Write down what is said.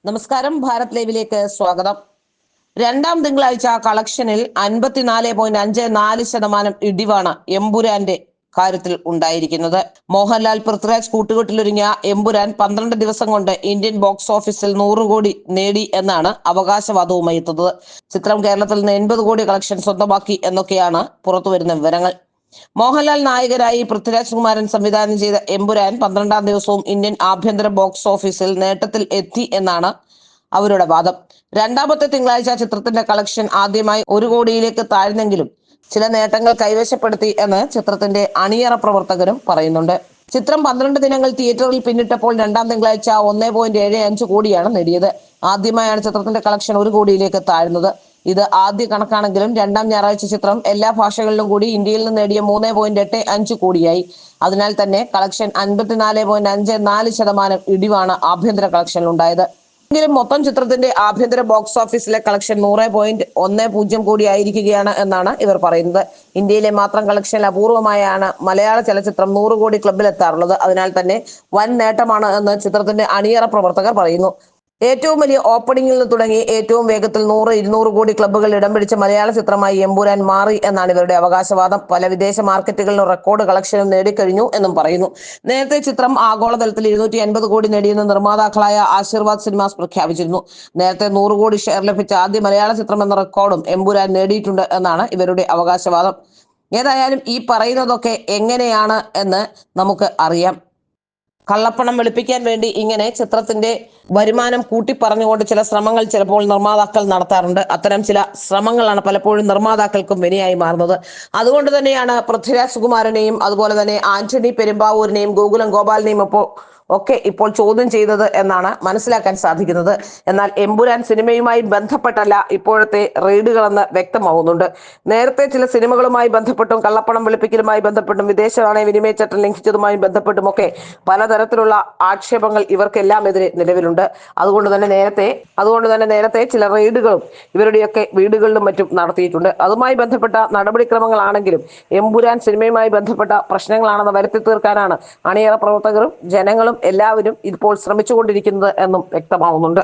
നമസ്കാരം, ഭാരത് ലൈവിലേക്ക് സ്വാഗതം. രണ്ടാം തിങ്കളാഴ്ച കളക്ഷനിൽ 54.54% ഇടിവാണ് എമ്പുരാന്റെ കാര്യത്തിൽ ഉണ്ടായിരിക്കുന്നത്. മോഹൻലാൽ പൃഥ്വിരാജ് കൂട്ടുകെട്ടിലൊരുങ്ങിയ എമ്പുരാൻ 12 ദിവസം കൊണ്ട് ഇന്ത്യൻ ബോക്സ് ഓഫീസിൽ 100 കോടി നേടി എന്നാണ് അവകാശവാദവുമായി എത്തുന്നത്. ചിത്രം കേരളത്തിൽ നിന്ന് 80 കോടി കളക്ഷൻ സ്വന്തമാക്കി എന്നൊക്കെയാണ് പുറത്തുവരുന്ന വിവരങ്ങൾ. മോഹൻലാൽ നായകരായി പൃഥ്വിരാജ് കുമാരൻ സംവിധാനം ചെയ്ത എമ്പുരാൻ 12ാം ദിവസവും ഇന്ത്യൻ ആഭ്യന്തര ബോക്സ് ഓഫീസിൽ നേട്ടത്തിൽ എത്തി എന്നാണ് അവരുടെ വാദം. രണ്ടാമത്തെ തിങ്കളാഴ്ച ചിത്രത്തിന്റെ കളക്ഷൻ ആദ്യമായി 1 കോടിയിലേക്ക് താഴ്ന്നെങ്കിലും ചില നേട്ടങ്ങൾ കൈവശപ്പെടുത്തി എന്ന് ചിത്രത്തിന്റെ അണിയറ പ്രവർത്തകരും പറയുന്നുണ്ട്. ചിത്രം 12 ദിനങ്ങൾ തിയേറ്ററിൽ പിന്നിട്ടപ്പോൾ രണ്ടാം തിങ്കളാഴ്ച 1.75 കോടിയാണ് നേടിയത്. ആദ്യമായാണ് ചിത്രത്തിന്റെ കളക്ഷൻ 1 കോടിയിലേക്ക് താഴ്ന്നത്. ഇത് ആദ്യ കണക്കാണെങ്കിലും രണ്ടാം ഞായറാഴ്ച ചിത്രം എല്ലാ ഭാഷകളിലും കൂടി ഇന്ത്യയിൽ നിന്ന് നേടിയ 3.85 കോടിയായി. അതിനാൽ തന്നെ കളക്ഷൻ 54.54% ഇടിവാണ് ആഭ്യന്തര കളക്ഷനിൽ ഉണ്ടായത്. എങ്കിലും മൊത്തം ചിത്രത്തിന്റെ ആഭ്യന്തര ബോക്സ് ഓഫീസിലെ കളക്ഷൻ 100.10 കോടി ആയിരിക്കുകയാണ് എന്നാണ് ഇവർ പറയുന്നത്. ഇന്ത്യയിലെ മാത്രം കളക്ഷൻ അപൂർവമായാണ് മലയാള ചലച്ചിത്രം 100 കോടി ക്ലബിലെത്താറുള്ളത്. അതിനാൽ തന്നെ വൻ നേട്ടമാണ് എന്ന് ചിത്രത്തിന്റെ അണിയറ പ്രവർത്തകർ പറയുന്നു. ഏറ്റവും വലിയ ഓപ്പണിംഗിൽ നിന്ന് തുടങ്ങി ഏറ്റവും വേഗത്തിൽ 100-200 കോടി ക്ലബ്ബുകൾ ഇടം പിടിച്ച മലയാള ചിത്രമായി എമ്പുരാൻ മാറി എന്നാണ് ഇവരുടെ അവകാശവാദം. പല വിദേശ മാർക്കറ്റുകളിലും റെക്കോർഡ് കളക്ഷനും നേടിക്കഴിഞ്ഞു എന്നും പറയുന്നു. നേരത്തെ ചിത്രം ആഗോളതലത്തിൽ 250 കോടി നേടിയെന്ന് നിർമ്മാതാക്കളായ ആശീർവാദ് സിനിമാസ് പ്രഖ്യാപിച്ചിരുന്നു. നേരത്തെ 100 കോടി ഷെയർ ലഭിച്ച ആദ്യ മലയാള ചിത്രം എന്ന റെക്കോർഡും എമ്പുരാൻ നേടിയിട്ടുണ്ട് എന്നാണ് ഇവരുടെ അവകാശവാദം. ഏതായാലും ഈ പറയുന്നതൊക്കെ എങ്ങനെയാണ് എന്ന് നമുക്ക് അറിയാം. കള്ളപ്പണം വെളുപ്പിക്കാൻ വേണ്ടി ഇങ്ങനെ ചിത്രത്തിന്റെ വരുമാനം കൂട്ടി പറഞ്ഞുകൊണ്ട് ചില ശ്രമങ്ങൾ ചിലപ്പോൾ നിർമ്മാതാക്കൾ നടത്താറുണ്ട്. അത്തരം ചില ശ്രമങ്ങളാണ് പലപ്പോഴും നിർമ്മാതാക്കൾക്കും വിനയായി മാറുന്നത്. അതുകൊണ്ട് തന്നെയാണ് പൃഥ്വിരാജ് സുകുമാരനെയും അതുപോലെ തന്നെ ആന്റണി പെരുമ്പാവൂരിനെയും ഗോകുലം ഗോപാലിനെയും ഒക്കെ ഇപ്പോൾ ചോദ്യം ചെയ്തത് എന്നാണ് മനസ്സിലാക്കാൻ സാധിക്കുന്നത്. എന്നാൽ എമ്പുരാൻ സിനിമയുമായി ബന്ധപ്പെട്ടല്ല ഇപ്പോഴത്തെ റെയ്ഡുകളെന്ന് വ്യക്തമാവുന്നുണ്ട്. നേരത്തെ ചില സിനിമകളുമായി ബന്ധപ്പെട്ടും കള്ളപ്പണം വെളുപ്പിക്കലുമായി ബന്ധപ്പെട്ടും വിദേശ നാണയ വിനിമയ ചട്ടം ലംഘിച്ചതുമായി ബന്ധപ്പെട്ടുമൊക്കെ പലതരത്തിലുള്ള ആക്ഷേപങ്ങൾ ഇവർക്കെല്ലാം എതിരെ നിലവിലുണ്ട്. അതുകൊണ്ട് തന്നെ നേരത്തെ ചില റെയ്ഡുകളും ഇവരുടെയൊക്കെ വീടുകളിലും മറ്റും നടത്തിയിട്ടുണ്ട്. അതുമായി ബന്ധപ്പെട്ട നടപടിക്രമങ്ങളാണെങ്കിലും എമ്പുരാൻ സിനിമയുമായി ബന്ധപ്പെട്ട പ്രശ്നങ്ങളാണെന്ന് വരുത്തി തീർക്കാനാണ് അണിയറ പ്രവർത്തകരും ജനങ്ങളും എല്ലാവരും ഇപ്പോൾ ശ്രമിച്ചുകൊണ്ടിരിക്കുന്നത് എന്നും വ്യക്തമാവുന്നുണ്ട്.